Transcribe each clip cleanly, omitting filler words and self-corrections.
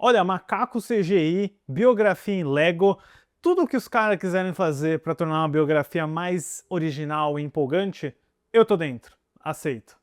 Olha, macaco CGI, biografia em Lego, tudo o que os caras quiserem fazer para tornar uma biografia mais original e empolgante, eu tô dentro. Aceito.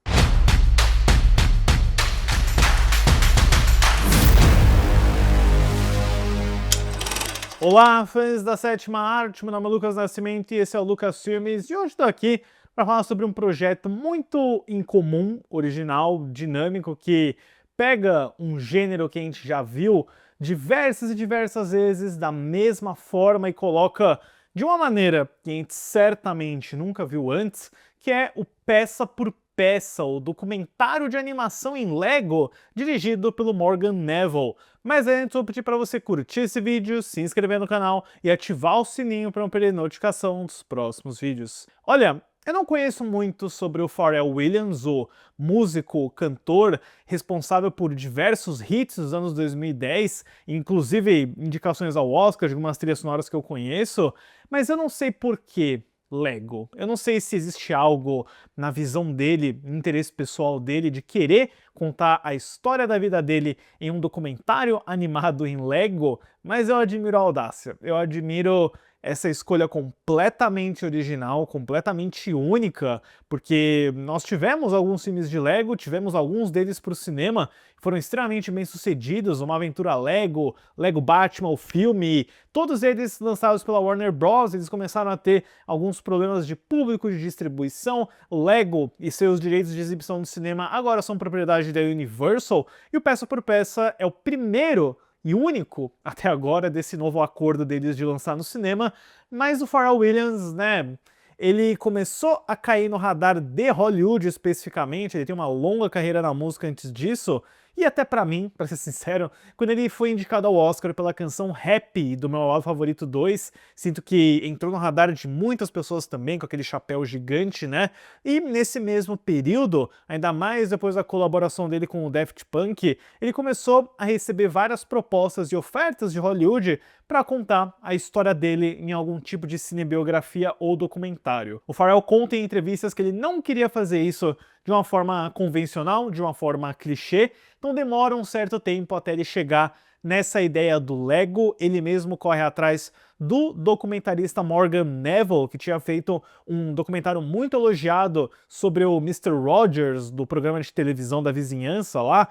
Olá, fãs da sétima arte, meu nome é Lucas Nascimento e esse é o Lucas Filmes, e hoje estou aqui para falar sobre um projeto muito incomum, original, dinâmico, que pega um gênero que a gente já viu diversas e diversas vezes da mesma forma e coloca de uma maneira que a gente certamente nunca viu antes, que é o Peça por Peça, o documentário de animação em Lego, dirigido pelo Morgan Neville. Mas antes eu vou pedir para você curtir esse vídeo, se inscrever no canal e ativar o sininho para não perder notificação dos próximos vídeos. Olha, eu não conheço muito sobre o Pharrell Williams, o músico, cantor, responsável por diversos hits dos anos 2010, inclusive indicações ao Oscar de algumas trilhas sonoras que eu conheço, mas eu não sei por que Lego. Eu não sei se existe algo na visão dele, no interesse pessoal dele, de querer contar a história da vida dele em um documentário animado em Lego, mas eu admiro a audácia. Eu admiro essa escolha completamente original, completamente única, porque nós tivemos alguns filmes de Lego, tivemos alguns deles para o cinema, foram extremamente bem sucedidos, Uma Aventura Lego, Lego Batman, o filme, todos eles lançados pela Warner Bros. Eles começaram a ter alguns problemas de público, de distribuição. O Lego e seus direitos de exibição no cinema agora são propriedade da Universal, e o Peça por Peça é o primeiro e único até agora desse novo acordo deles de lançar no cinema, mas o Pharrell Williams, né, ele começou a cair no radar de Hollywood especificamente, ele tem uma longa carreira na música antes disso, e até pra mim, pra ser sincero, quando ele foi indicado ao Oscar pela canção Happy do meu álbum favorito 2, sinto que entrou no radar de muitas pessoas também, com aquele chapéu gigante, né? E nesse mesmo período, ainda mais depois da colaboração dele com o Daft Punk, ele começou a receber várias propostas e ofertas de Hollywood para contar a história dele em algum tipo de cinebiografia ou documentário. O Pharrell conta em entrevistas que ele não queria fazer isso de uma forma convencional, de uma forma clichê, então demora um certo tempo até ele chegar nessa ideia do Lego. Ele mesmo corre atrás do documentarista Morgan Neville, que tinha feito um documentário muito elogiado sobre o Mr. Rogers, do programa de televisão da vizinhança lá,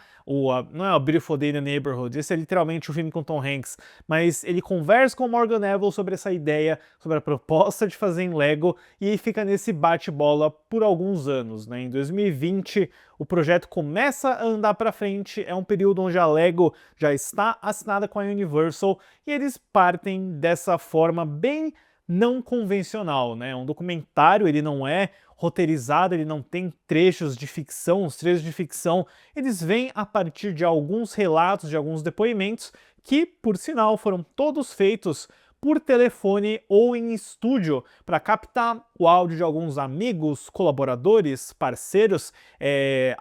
não é o Beautiful Day in the Neighborhood, esse é literalmente o filme com Tom Hanks, mas ele conversa com o Morgan Neville sobre essa ideia, sobre a proposta de fazer em Lego, e fica nesse bate-bola por alguns anos, né? Em 2020, o projeto começa a andar para frente, é um período onde a Lego já está assinada com a Universal, e eles partem dessa forma bem não convencional, né? Um documentário, ele não é roteirizado, ele não tem trechos de ficção, os trechos de ficção, eles vêm a partir de alguns relatos, de alguns depoimentos, que, por sinal, foram todos feitos por telefone ou em estúdio, para captar o áudio de alguns amigos, colaboradores, parceiros,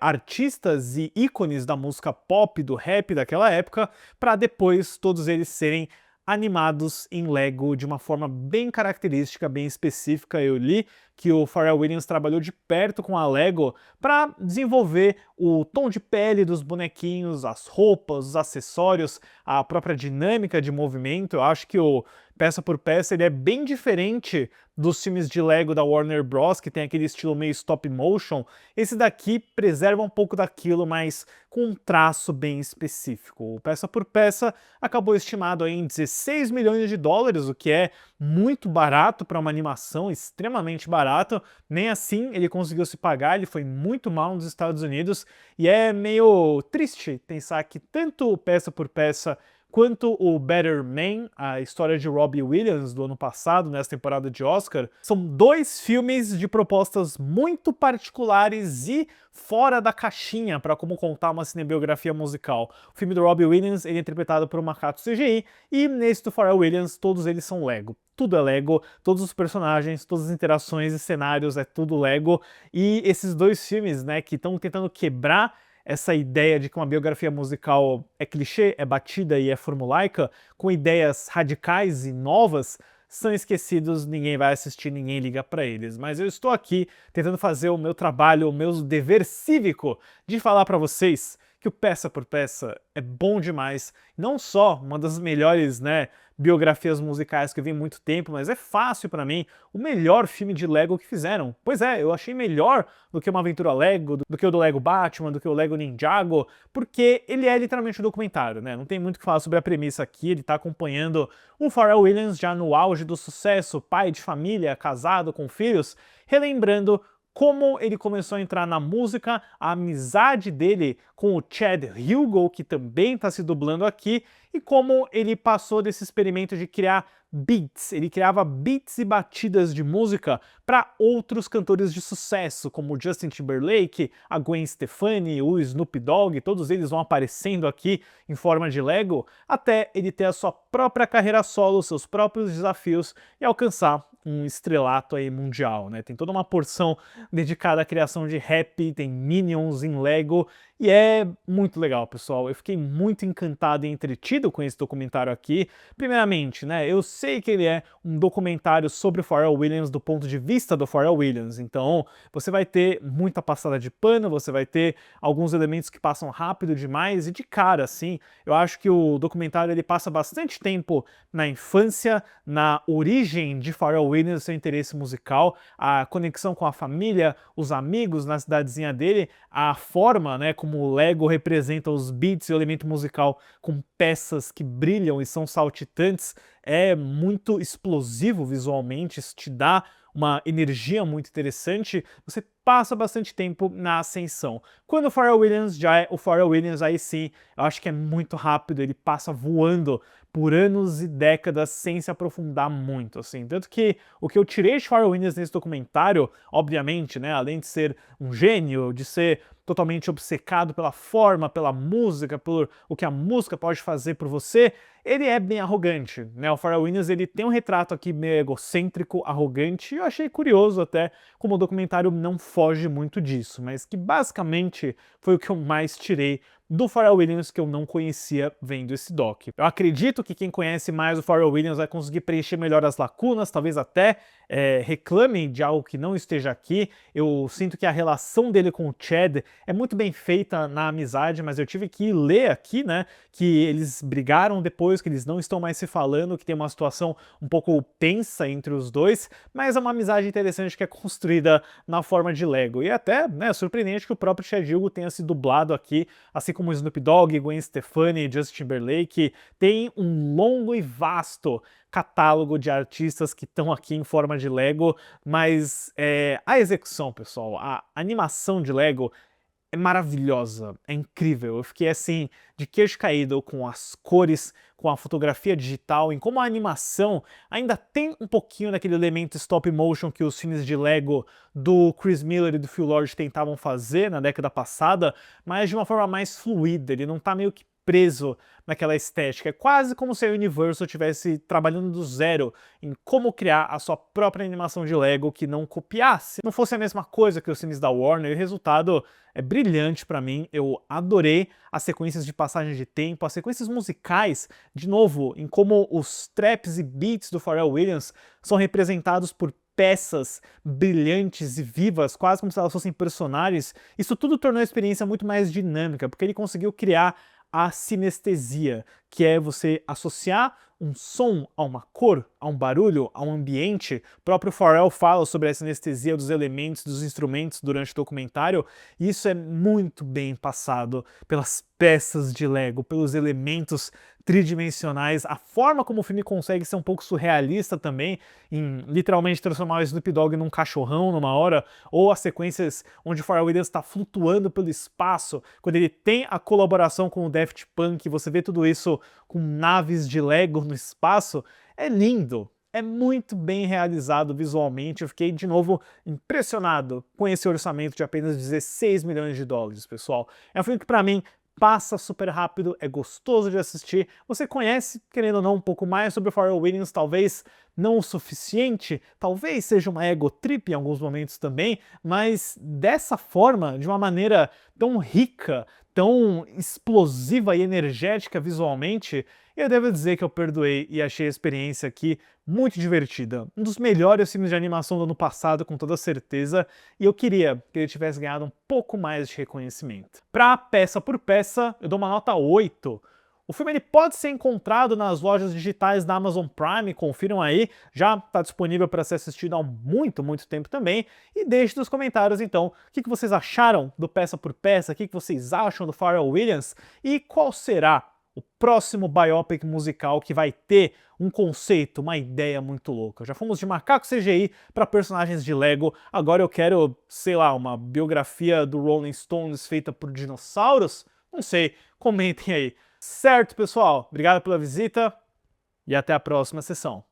artistas e ícones da música pop, do rap daquela época, para depois todos eles serem animados em Lego de uma forma bem característica, bem específica. Eu li que o Pharrell Williams trabalhou de perto com a Lego para desenvolver o tom de pele dos bonequinhos, as roupas, os acessórios, a própria dinâmica de movimento. Eu acho que o Peça por Peça ele é bem diferente dos filmes de Lego da Warner Bros, que tem aquele estilo meio stop motion. Esse daqui preserva um pouco daquilo, mas com um traço bem específico. O Peça por Peça acabou estimado aí em 16 milhões de dólares, o que é muito barato para uma animação, extremamente barato. Nem assim ele conseguiu se pagar, ele foi muito mal nos Estados Unidos, e é meio triste pensar que tanto o Peça por Peça quanto o Better Man, a história de Robbie Williams do ano passado, nessa temporada de Oscar, são dois filmes de propostas muito particulares e fora da caixinha para como contar uma cinebiografia musical. O filme do Robbie Williams ele é interpretado por um macaco CGI, e nesse do Pharrell Williams todos eles são Lego. Tudo é Lego, todos os personagens, todas as interações e cenários é tudo Lego, e esses dois filmes, né, que estão tentando quebrar essa ideia de que uma biografia musical é clichê, é batida e é formulaica, com ideias radicais e novas, são esquecidos, ninguém vai assistir, ninguém liga para eles. Mas eu estou aqui tentando fazer o meu trabalho, o meu dever cívico de falar para vocês que o Peça por Peça é bom demais. Não só uma das melhores, né, biografias musicais que eu vi em muito tempo, mas é fácil pra mim o melhor filme de Lego que fizeram. Pois é, eu achei melhor do que uma aventura Lego, do que o do Lego Batman, do que o Lego Ninjago, porque ele é literalmente um documentário, né? Não tem muito o que falar sobre a premissa aqui, ele tá acompanhando o Pharrell Williams já no auge do sucesso, pai de família, casado com filhos, relembrando como ele começou a entrar na música, a amizade dele com o Chad Hugo, que também está se dublando aqui, e como ele passou desse experimento de criar beats. Ele criava beats e batidas de música para outros cantores de sucesso, como o Justin Timberlake, a Gwen Stefani, o Snoop Dogg, todos eles vão aparecendo aqui em forma de Lego, até ele ter a sua própria carreira solo, seus próprios desafios e alcançar um estrelato aí mundial, né? Tem toda uma porção dedicada à criação de rap, tem Minions em Lego, e é muito legal, pessoal. Eu fiquei muito encantado e entretido com esse documentário aqui. Primeiramente, né, eu sei que ele é um documentário sobre o Pharrell Williams do ponto de vista do Pharrell Williams, então você vai ter muita passada de pano, você vai ter alguns elementos que passam rápido demais, e de cara, assim, eu acho que o documentário ele passa bastante tempo na infância, na origem de Pharrell Williams, seu interesse musical, a conexão com a família, os amigos na cidadezinha dele, a forma, né, como o Lego representa os beats e o elemento musical com peças que brilham e são saltitantes, é muito explosivo visualmente, isso te dá uma energia muito interessante, você passa bastante tempo na ascensão. Quando o Pharrell Williams já é o Pharrell Williams, aí sim, eu acho que é muito rápido, ele passa voando por anos e décadas sem se aprofundar muito, assim. Tanto que o que eu tirei de Pharrell Williams nesse documentário, obviamente, né, além de ser um gênio, de ser totalmente obcecado pela forma, pela música, por o que a música pode fazer por você, ele é bem arrogante, né? O Pharrell Williams, ele tem um retrato aqui meio egocêntrico, arrogante, e eu achei curioso até como o documentário não foge muito disso, mas que basicamente foi o que eu mais tirei do Pharrell Williams que eu não conhecia vendo esse doc. Eu acredito que quem conhece mais o Pharrell Williams vai conseguir preencher melhor as lacunas, talvez até reclame de algo que não esteja aqui. Eu sinto que a relação dele com o Chad é muito bem feita na amizade, mas eu tive que ler aqui, né, que eles brigaram depois, que eles não estão mais se falando, que tem uma situação um pouco tensa entre os dois, mas é uma amizade interessante que é construída na forma de Lego. E até, né, surpreendente que o próprio Chad Hugo tenha se dublado aqui, assim como o Snoop Dogg, Gwen Stefani, Justin Timberlake, tem um longo e vasto catálogo de artistas que estão aqui em forma de Lego, mas a execução, pessoal, a animação de Lego é maravilhosa, é incrível. Eu fiquei assim, de queixo caído com as cores, com a fotografia digital, em como a animação ainda tem um pouquinho daquele elemento stop motion que os filmes de Lego do Chris Miller e do Phil Lord tentavam fazer na década passada, mas de uma forma mais fluida, ele não tá meio que preso naquela estética. É quase como se a Universal estivesse trabalhando do zero em como criar a sua própria animação de Lego que não copiasse, não fosse a mesma coisa que os filmes da Warner, e o resultado é brilhante pra mim. Eu adorei as sequências de passagem de tempo, as sequências musicais, de novo, em como os traps e beats do Pharrell Williams são representados por peças brilhantes e vivas, quase como se elas fossem personagens. Isso tudo tornou a experiência muito mais dinâmica, porque ele conseguiu criar a sinestesia, que é você associar um som a uma cor, a um barulho, a um ambiente. O próprio Pharrell fala sobre a sinestesia dos elementos, dos instrumentos durante o documentário, e isso é muito bem passado pelas peças de Lego, pelos elementos tridimensionais, a forma como o filme consegue ser um pouco surrealista também, em literalmente transformar o Snoop Dogg num cachorrão numa hora, ou as sequências onde o Pharrell Williams está flutuando pelo espaço, quando ele tem a colaboração com o Daft Punk, você vê tudo isso com naves de Lego no espaço, é lindo. É muito bem realizado visualmente, eu fiquei de novo impressionado com esse orçamento de apenas 16 milhões de dólares, pessoal. É um filme que pra mim passa super rápido, é gostoso de assistir. Você conhece, querendo ou não, um pouco mais sobre o Pharrell Williams, talvez não o suficiente, talvez seja uma ego trip em alguns momentos também, mas dessa forma, de uma maneira tão rica, tão explosiva e energética visualmente, eu devo dizer que eu perdoei e achei a experiência aqui muito divertida. Um dos melhores filmes de animação do ano passado, com toda certeza, e eu queria que ele tivesse ganhado um pouco mais de reconhecimento. Pra peça por peça, eu dou uma nota 8. O filme ele pode ser encontrado nas lojas digitais da Amazon Prime, confiram aí, já está disponível para ser assistido há muito tempo também. E deixe nos comentários então o que vocês acharam do peça por peça, o que vocês acham do Pharrell Williams e qual será o próximo biopic musical que vai ter um conceito, uma ideia muito louca. Já fomos de macaco CGI para personagens de Lego, agora eu quero, sei lá, uma biografia do Rolling Stones feita por dinossauros? Não sei, comentem aí. Certo, pessoal? Obrigado pela visita e até a próxima sessão.